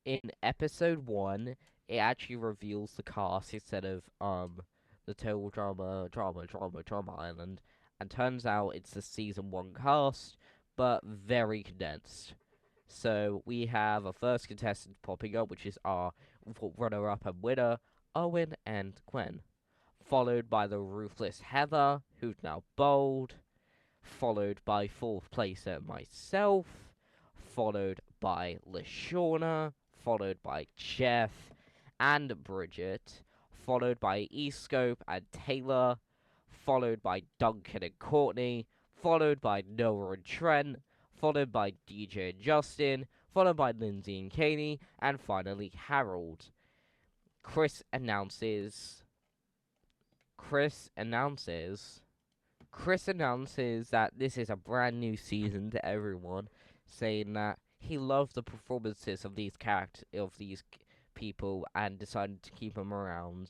in episode 1, it actually reveals the cast instead of the total drama island, and turns out it's the season 1 cast, but very condensed. So we have a first contestant popping up, which is our runner-up and winner, Owen and Gwen, followed by the ruthless Heather, who's now bold, followed by fourth placer myself, followed by Lashawna, followed by Jeff and Bridget, followed by Escope and Taylor, followed by Duncan and Courtney, followed by Noah and Trent, followed by DJ and Justin, followed by Lindsay and Katie, and finally Harold. Chris announces. Chris announces Chris announces that this is a brand new season to everyone, saying that he loved the performances of these people and decided to keep them around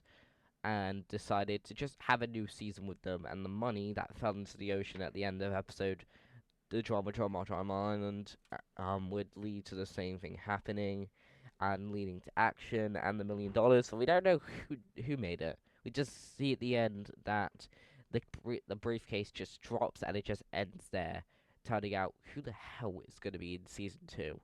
and decided to just have a new season with them, and the money that fell into the ocean at the end of episode the drama island would lead to the same thing happening and leading to action and the $1 million. So we don't know who made it. We just see at the end that the briefcase just drops and it just ends there, turning out who the hell is going to be in season 2.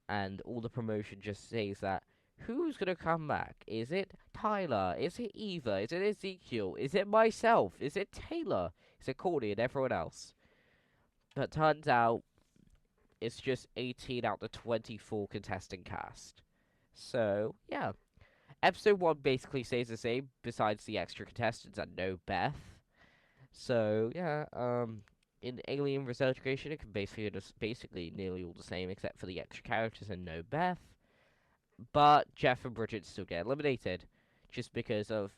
And all the promotion just says that who's going to come back? Is it Tyler? Is it Eva? Is it Ezekiel? Is it myself? Is it Taylor? Is it Courtney and everyone else? But turns out it's just 18 out of 24 contestant cast. So, yeah. Episode 1 basically stays the same, besides the extra contestants and no Beth. So, yeah, in Alien Research Creation, it can basically nearly all the same, except for the extra characters and no Beth. But Jeff and Bridget still get eliminated, just because of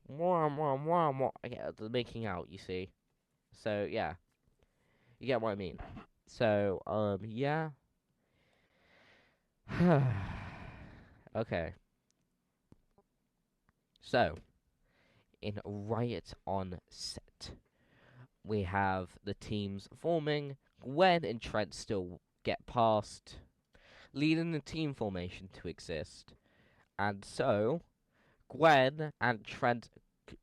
the making out, you see. So, yeah, you get what I mean. So, yeah. Okay. So, in Riot on Set, we have the teams forming. Gwen and Trent still get past, leading the team formation to exist. And so, Gwen and Trent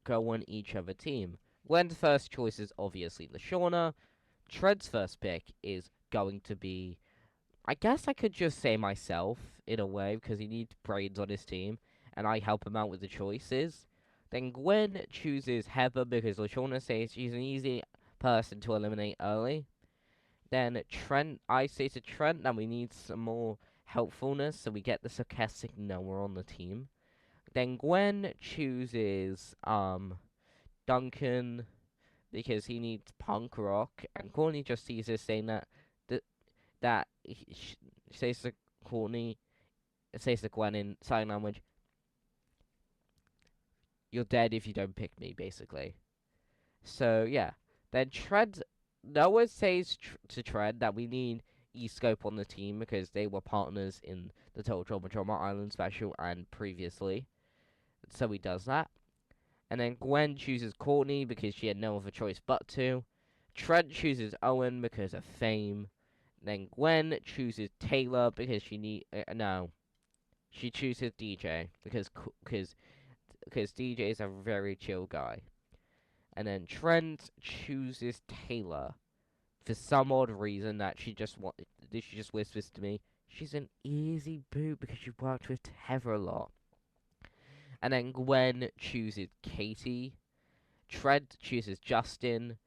go on each other team. Gwen's first choice is obviously Lashawna. Trent's first pick is going to be, I guess I could just say myself, in a way, because he needs brains on his team, and I help him out with the choices. Then Gwen chooses Heather because Lashawna says she's an easy person to eliminate early. Then I say to Trent that we need some more helpfulness, so we get the sarcastic Noah on the team. Then Gwen chooses Duncan because he needs punk rock, and Courtney just sees this saying that he says to Courtney, says to Gwen in sign language, "You're dead if you don't pick me," basically. So yeah, then Noah says to Trent that we need E-Scope on the team because they were partners in the Total Drama Island special and previously. So he does that. And then Gwen chooses Courtney because she had no other choice but to. Trent chooses Owen because of fame. Then Gwen chooses Taylor because she chooses DJ because DJ is a very chill guy. And then Trent chooses Taylor for some odd reason that she just whispers to me. She's an easy boot because she worked with Heather a lot. And then Gwen chooses Katie. Trent chooses Justin.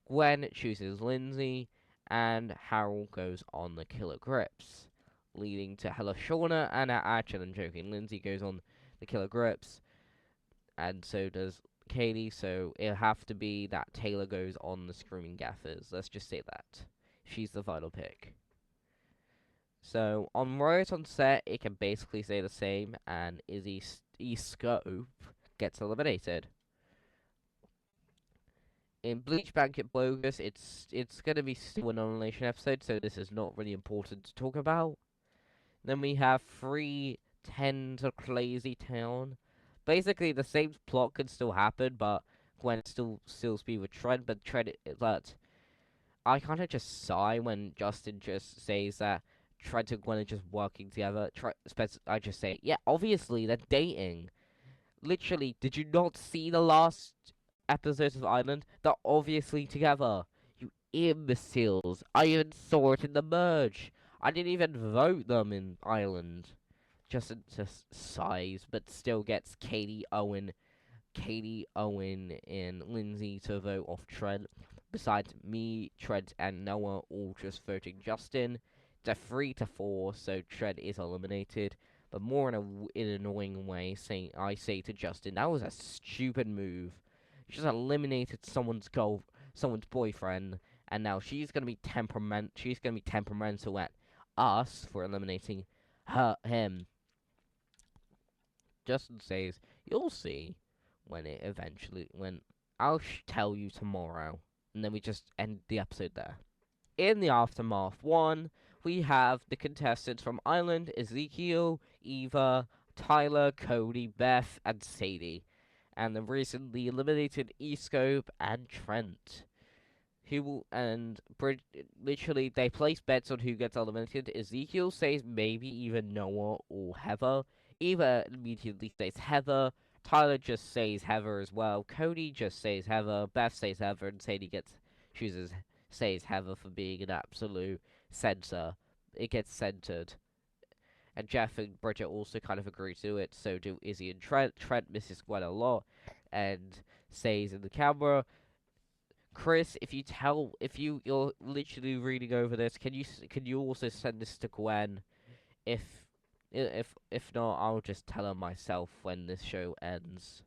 Gwen chooses Lindsay. And Harold goes on the Killer Grips, leading to Hella Shauna. And actually, I'm joking. Lindsay goes on the Killer Grips, and so does Katie. So it'll have to be that Taylor goes on the Screaming Gaffers. Let's just say that she's the final pick. So on Riot on Set, it can basically say the same, and Izzy Scope gets eliminated. In Bleach Blanket Bogus, it's gonna be still an elimination episode, so this is not really important to talk about. Then we have 3:10 to Crazy Town. Basically, the same plot could still happen, but Gwen still be with Trent, but I kind of just sigh when Justin just says that Trent and Gwen are just working together. I just say, yeah, obviously they're dating. Literally, did you not see the last episodes of Island? They're obviously together. You imbeciles. I even saw it in the merge. I didn't even vote them in Island. Just sighs, but still gets Katie, Owen, and Lindsay to vote off Trent. Besides me, Trent, and Noah all just voting Justin. It's a 3-4, so Trent is eliminated. But more in an annoying way, I say to Justin, that was a stupid move. You just eliminated someone's boyfriend, and now she's gonna be temperamental at us for eliminating him. Justin says, "You'll see when I'll tell you tomorrow." And then we just end the episode there. In the Aftermath 1, we have the contestants from Island: Ezekiel, Eva, Tyler, Cody, Beth, and Sadie. And the recently eliminated E-Scope and Trent. Literally they place bets on who gets eliminated. Ezekiel says maybe even Noah or Heather. Eva immediately says Heather. Tyler just says Heather as well. Cody just says Heather. Beth says Heather, and chooses says Heather for being an absolute censor. It gets centered. And Jeff and Bridget also kind of agree to it. So do Izzy and Trent. Trent misses Gwen a lot, and says in the camera, Chris, you're literally reading over this, can you also send this to Gwen? If if not, I'll just tell her myself when this show ends.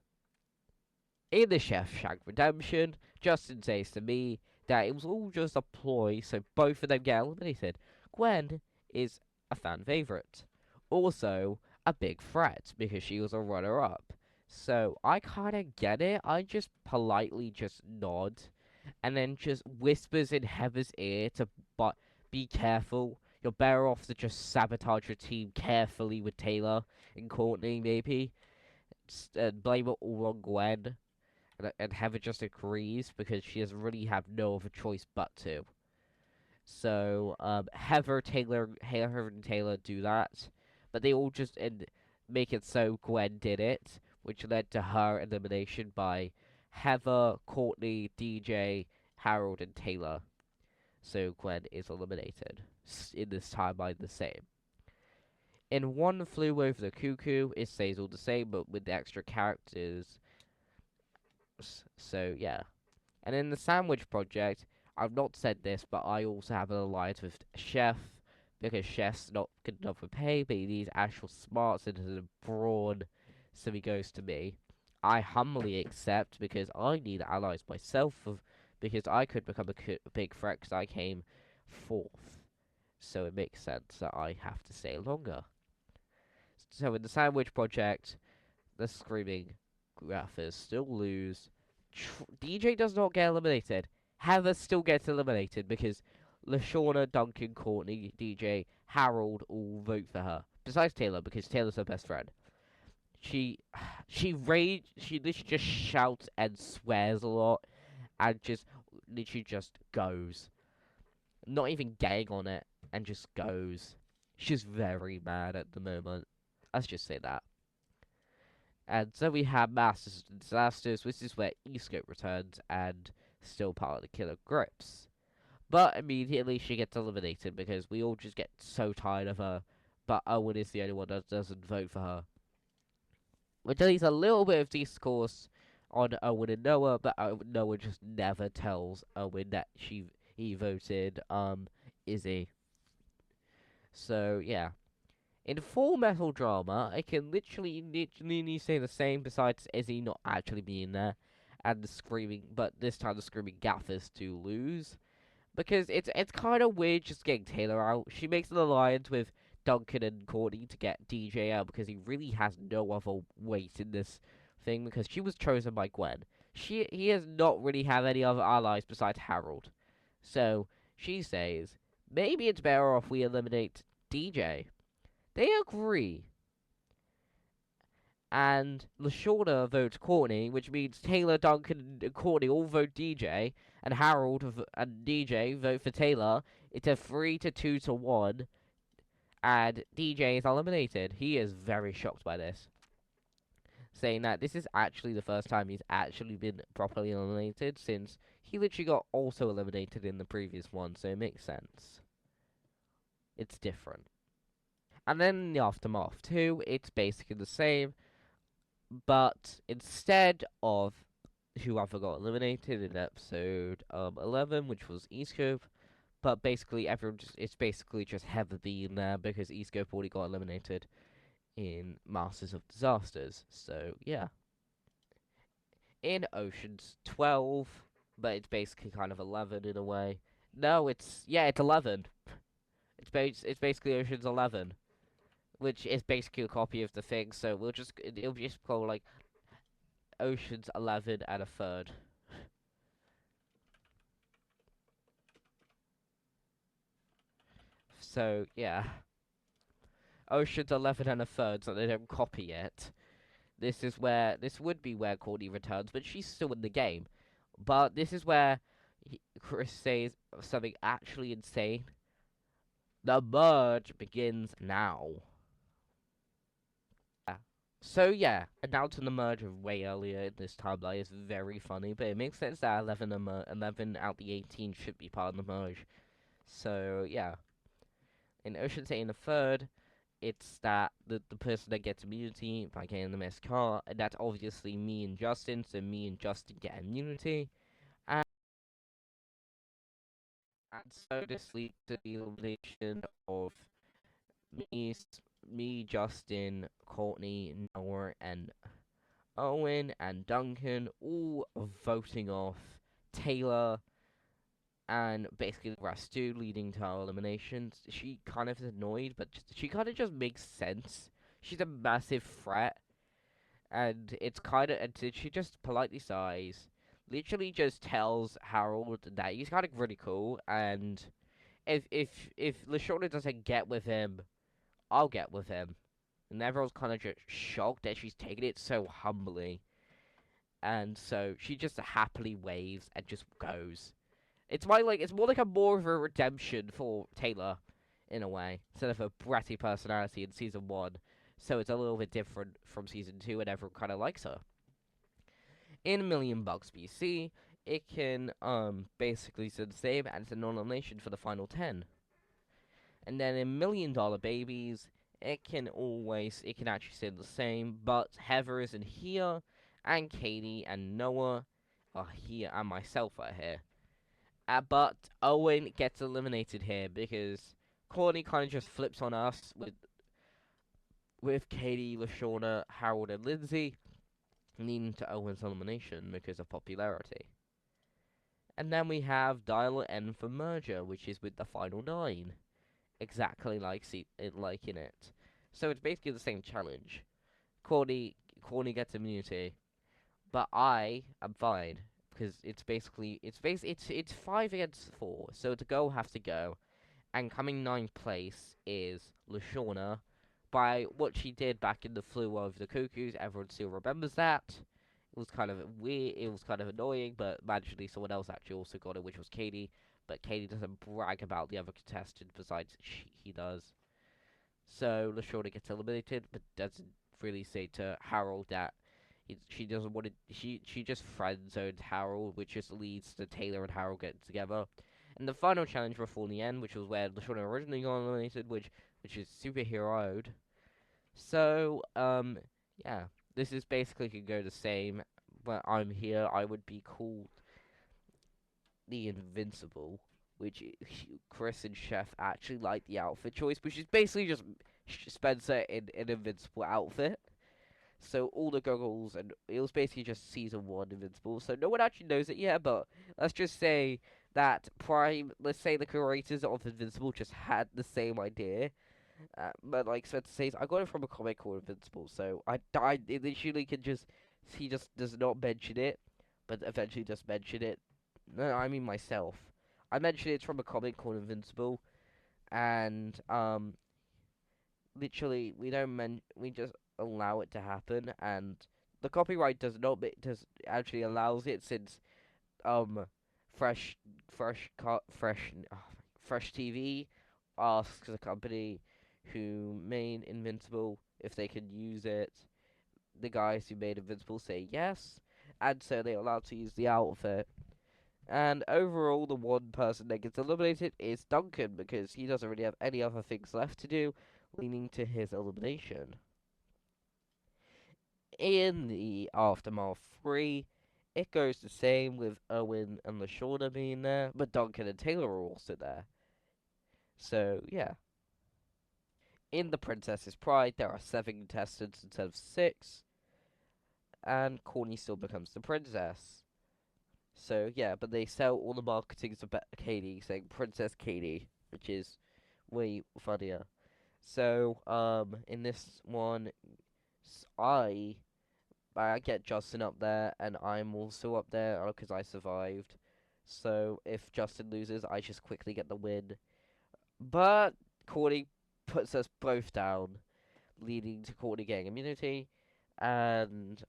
In the Chef Shack Redemption, Justin says to me that it was all just a ploy so both of them get eliminated. Gwen is a fan favorite, also a big threat because she was a runner-up. So I kind of get it. I just politely just nod and then just whispers in Heather's ear to but be careful. You're better off to just sabotage your team carefully with Taylor and Courtney, maybe. Blame it all on Gwen. And Heather just agrees because she doesn't really have no other choice but to. So Heather and Taylor do that, but they all just make it so Gwen did it, which led to her elimination by Heather, Courtney, DJ, Harold, and Taylor. So Gwen is eliminated. In this timeline, the same. In One Flew Over the Cuckoo, it stays all the same, but with the extra characters. So yeah. And in the Sandwich Project, I've not said this, but I also have an alliance with Chef, because Chef's not good enough for pay, but he needs actual smarts and brawn, so he goes to me. I humbly accept, because I need allies myself, because I could become a big threat, because I came fourth. So it makes sense that I have to stay longer. So in the Sandwich Project, the Screaming Graphers still lose. DJ does not get eliminated. Heather still gets eliminated because LaShawna, Duncan, Courtney, DJ, Harold all vote for her. Besides Taylor, because Taylor's her best friend. She literally just shouts and swears a lot and just literally just goes. Not even getting on it, and just goes. She's very mad at the moment. Let's just say that. And so we have Masters and Disasters, which is where E-Scope returns and still part of the Killer Grips. But immediately she gets eliminated because we all just get so tired of her. But Owen is the only one that doesn't vote for her. Which leaves a little bit of discourse on Owen and Noah, but Noah just never tells Owen that he voted Izzy. So yeah. In Full Metal Drama, I can literally say the same, besides Izzy not actually being there, and but this time the screaming gaffers to lose. Because it's kind of weird just getting Taylor out. She makes an alliance with Duncan and Courtney to get DJ out, because he really has no other weight in this thing, because she was chosen by Gwen. He has not really have any other allies besides Harold. So, she says, maybe it's better if we eliminate DJ. They agree. And LaShawna votes Courtney, which means Taylor, Duncan, and Courtney all vote DJ, and Harold and DJ vote for Taylor. It's a 3-2-1. and DJ is eliminated. He is very shocked by this, saying that this is actually the first time he's actually been properly eliminated since he literally got also eliminated in the previous one, so it makes sense. It's different. And then in the Aftermath 2, it's basically the same, but instead of whoever got eliminated in episode 11, which was Escope, but basically everyone just it's basically just Heather being there because Escope already got eliminated in Masters of Disasters. So yeah, in Ocean's 12, but it's basically kind of 11 in a way. No, it's 11. It's basically Ocean's 11, which is basically a copy of the thing. So it'll just call like Ocean's 11 and a third. So yeah, Ocean's 11 and a third, so they don't copy it. This would be where Courtney returns, but she's still in the game. But this is where Chris says something actually insane. The merge begins now. Yeah. So yeah, announcing the merge of way earlier in this timeline is very funny, but it makes sense that 11 out the 18 should be part of the merge. So yeah, in Ocean's 8 in the third, it's that the person that gets immunity by getting the best car, and that's obviously me and Justin. So me and Justin get immunity, and, and so this leads to the elimination of me, me, Justin, Courtney, Noah, and Owen and Duncan, all voting off Taylor and basically the rest too, leading to our eliminations. She kind of is annoyed, but she kind of just makes sense. She's a massive threat, and it's kind of and she just politely sighs, literally just tells Harold that he's kind of really cool, and if Lashona doesn't get with him, I'll get with him. And everyone's kind of just shocked that she's taking it so humbly, and so she just happily waves and just goes. It's more like a more of a redemption for Taylor, in a way, instead of a bratty personality in season one. So it's a little bit different from season two, and everyone kind of likes her. In a million bucks BC, it can basically say the same and it's a non-elimination for the final 10. And then in $1 million babies, it can actually say the same, but Heather isn't here, and Katie and Noah are here, and myself are here. But Owen gets eliminated here because Courtney kind of just flips on us with Katie, Lashawna, Harold, and Lindsay, leading to Owen's elimination because of popularity. And then we have Dial N for merger, which is with the final 9, exactly like in it. So it's basically the same challenge. Courtney gets immunity, but I am fine because it's 5 against 4. So the girl has to go, and coming ninth place is Lashawna by what she did back in the Flew Over the Cuckoos. Everyone still remembers that. It was kind of weird. It was kind of annoying, but magically someone else actually also got it, which was Katie. But Katie doesn't brag about the other contestant. Besides, he does. So Lashawna gets eliminated, but doesn't really say to Harold that she doesn't want to. She just friend zoned Harold, which just leads to Taylor and Harold getting together. And the final challenge before the end, which was where Lashawna originally got eliminated, which is superheroed. So yeah, this is basically could go the same. But I'm here, I would be called the Invincible, which Chris and Chef actually like the outfit choice, which is basically just Spencer in an Invincible outfit. So all the goggles, and it was basically just season 1 Invincible. So no one actually knows it yet, but let's just say that let's say the creators of Invincible just had the same idea. But like Spencer says, I got it from a comic called Invincible, so I literally can just, he just does not mention it, but eventually does mention it. No, I mean myself. I mentioned it's from a comic called Invincible, and literally we just allow it to happen, and the copyright does not does actually allows it since um fresh fresh cut fresh fresh TV asks the company who made Invincible, if they could use it. The guys who made Invincible say yes, and so they're allowed to use the outfit. And overall, the one person that gets eliminated is Duncan because he doesn't really have any other things left to do, leading to his elimination. In the Aftermath 3, it goes the same with Owen and LaShawna being there, but Duncan and Taylor are also there. So, yeah. In the Princess's Pride, there are 7 contestants instead of 6, and Courtney still becomes the princess. So, yeah, but they sell all the marketing to Katie, saying Princess Katie, which is way funnier. So, in this one, I get Justin up there, and I'm also up there because I survived. So if Justin loses, I just quickly get the win. But Courtney puts us both down, leading to Courtney getting immunity, and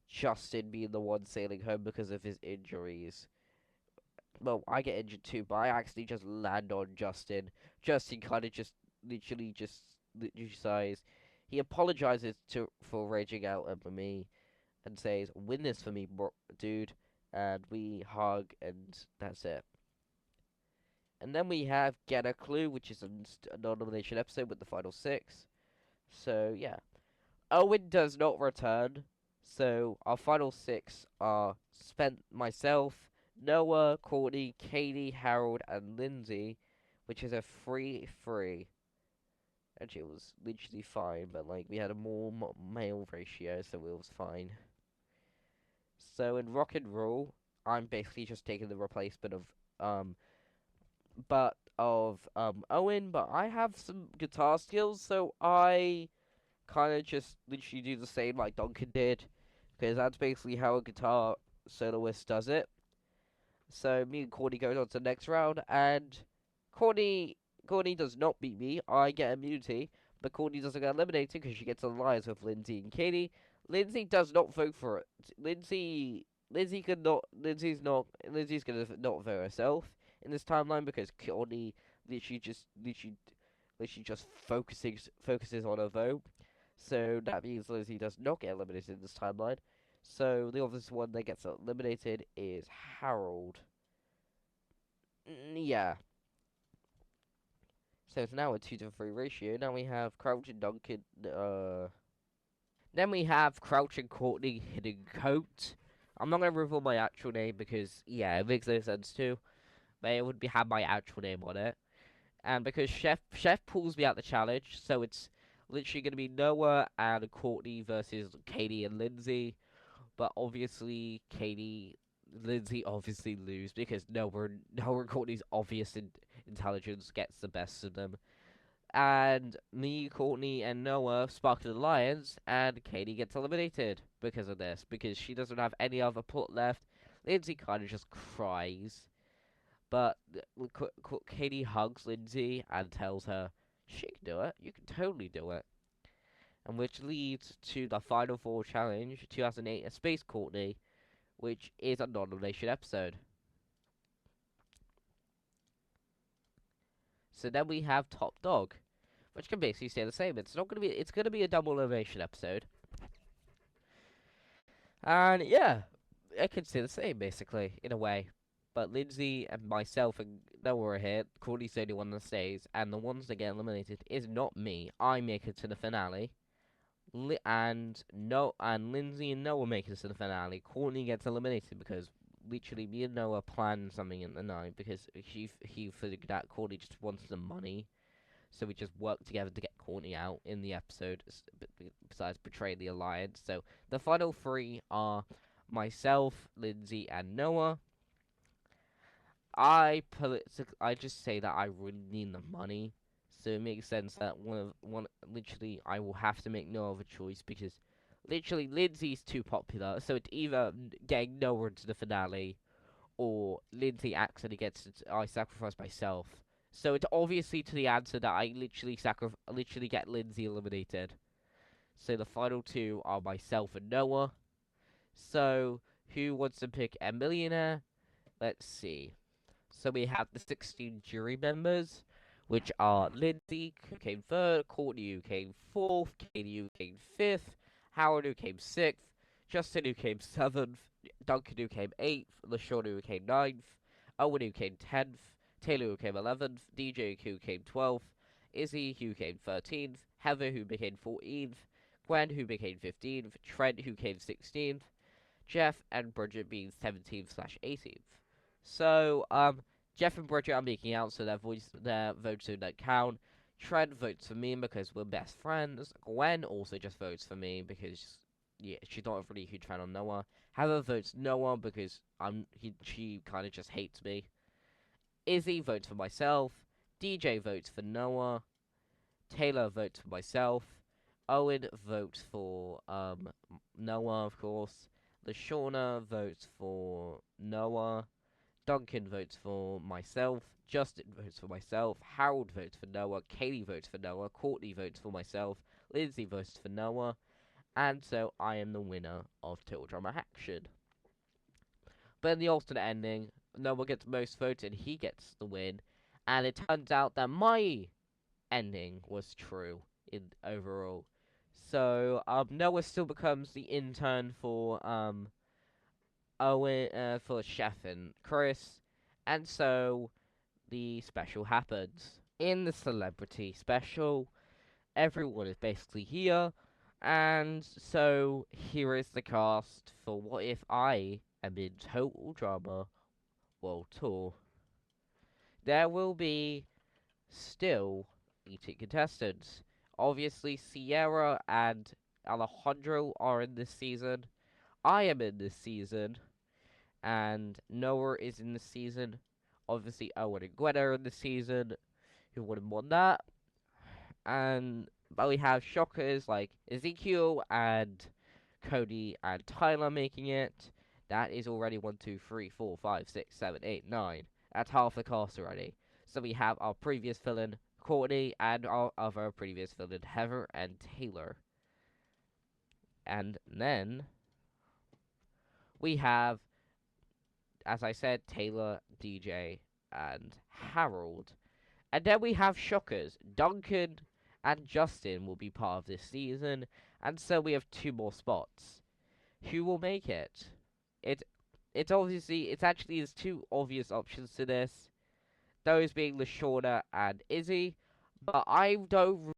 Justin being the one sailing home because of his injuries. Well, I get injured too, but I actually just land on Justin. Justin kind of just literally sighs. He apologizes for raging out at me and says, "Win this for me, dude." And we hug, and that's it. And then we have Get a Clue, which is a non-elimination episode with the final 6. So yeah, Owen does not return. So our final 6 are spent myself, Noah, Courtney, Katie, Harold, and Lindsay, which is a 3-3. Actually, it was literally fine, but like we had a more male ratio, so it was fine. So in rock and roll, I'm basically just taking the replacement of um Owen, but I have some guitar skills, so I kind of just literally do the same like Duncan did, because that's basically how a guitar soloist does it. So me and Courtney goes on to the next round, and Courtney Courtney does not beat me. I get immunity, but Courtney doesn't get eliminated because she gets alliance with Lindsay and Katie. Lindsay does not vote for it. Lindsay could not. Lindsay's gonna not vote herself in this timeline because Courtney literally just focuses on her vote. So that means Lindsay does not get eliminated in this timeline. So the obvious one that gets eliminated is Harold. Yeah. So it's now a 2-3 ratio. Now we have Crouch and Duncan. Then we have Crouch and Courtney Hidden Coat. I'm not gonna reveal my actual name because yeah, it makes no sense too. But it would have my actual name on it. And because Chef pulls me out the challenge, so it's literally gonna be Noah and Courtney versus Katie and Lindsay. But obviously, Lindsay obviously lose because Noah and Courtney's obvious intelligence gets the best of them. And me, Courtney, and Noah spark an alliance, and Katie gets eliminated because of this, because she doesn't have any other put left. Lindsay kind of just cries, but Katie hugs Lindsay and tells her she can do it. You can totally do it. And which leads to the Final Four Challenge 2008: A Space Courtney, which is a non-elimination episode. So then we have Top Dog, which can basically stay the same. It's gonna be a double elimination episode. And yeah, it can stay the same basically, in a way. But Lindsay and myself and Noah are here. Courtney's the only one that stays, and the ones that get eliminated is not me. I make it to the finale. And Lindsay and Noah make it to the finale. Courtney gets eliminated because literally me and Noah planned something in the night because he figured out Courtney just wants the money. So we just worked together to get Courtney out in the episode, besides betray the alliance. So the final 3 are myself, Lindsay, and Noah. I just say that I really need the money, so it makes sense that one literally I will have to make no other choice because literally Lindsay's too popular. So it's either getting Noah into the finale or Lindsay actually gets it. I sacrifice myself. So it's obviously to the answer that I literally get Lindsay eliminated. So the final 2 are myself and Noah. So who wants to pick a millionaire? Let's see. So we have the 16 jury members, which are Lindsay, who came third, Courtney, who came fourth, Katie, who came fifth, Howard, who came sixth, Justin, who came seventh, Duncan, who came eighth, LaShawn, who came ninth, Owen, who came 10th, Taylor, who came 11th, DJ, who came 12th, Izzy, who came 13th, Heather, who became 14th, Gwen, who became 15th, Trent, who came 16th, Jeff, and Bridget being 17/18th. So, Jeff and Bridget are making out, so their votes don't count. Trent votes for me because we're best friends. Gwen also just votes for me because, yeah, she's not a really huge fan of Noah. Heather votes Noah because she kind of just hates me. Izzy votes for myself. DJ votes for Noah. Taylor votes for myself. Owen votes for Noah, of course. LaShawna votes for Noah. Duncan votes for myself. Justin votes for myself. Harold votes for Noah. Katie votes for Noah. Courtney votes for myself. Lindsay votes for Noah. And so I am the winner of Total Drama Action. But in the alternate ending, Noah gets most votes and he gets the win. And it turns out that my ending was true in overall. So Noah still becomes the intern for Owen, for Chef and Chris, and so the special happens. In the celebrity special, everyone is basically here, and so here is the cast for What If I Am in Total Drama World Tour. There will be still 18 contestants. Obviously, Sierra and Alejandro are in this season. I am in this season. And Noah is in the season. Obviously, Owen and Gwen are in the season. Who would have won that? And but we have shockers like Ezekiel and Cody and Tyler making it. That is already 1, 2, 3, 4, 5, 6, 7, 8, 9. That's half the cast already. So we have our previous villain Courtney and our other previous villain Heather and Taylor. And then we have, as I said, Taylor, DJ, and Harold. And then we have shockers. Duncan and Justin will be part of this season, and so we have 2 more spots. Who will make it? It it's obviously there's 2 obvious options to this. Those being LaShawna and Izzy. But I don't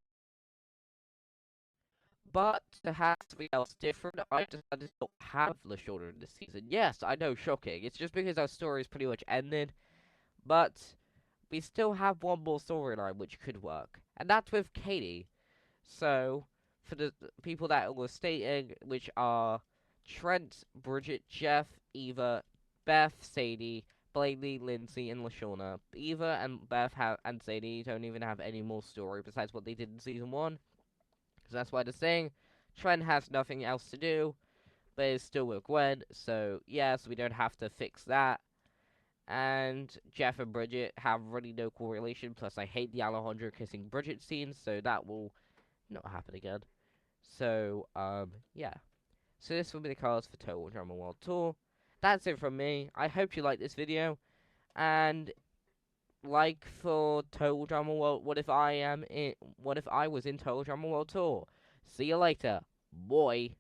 but to have something else different, I decided to not have LaShawna in this season. Yes, I know, shocking. It's just because our story is pretty much ended. But we still have one more storyline which could work, and that's with Katie. So, for the people that were stating, which are Trent, Bridget, Jeff, Eva, Beth, Sadie, Blaney, Lindsay, and LaShawna. Eva and Beth and Sadie don't even have any more story besides what they did in season 1. So that's why they're saying Trent has nothing else to do, but is still with Gwen. So, yes, we don't have to fix that. And Jeff and Bridget have really no correlation. Plus, I hate the Alejandro kissing Bridget scene, so that will not happen again. So, yeah. So this will be the cards for Total Drama World Tour. That's it from me. I hope you liked this video. And like for Total Drama World, what if I was in Total Drama World Tour? See you later, boy.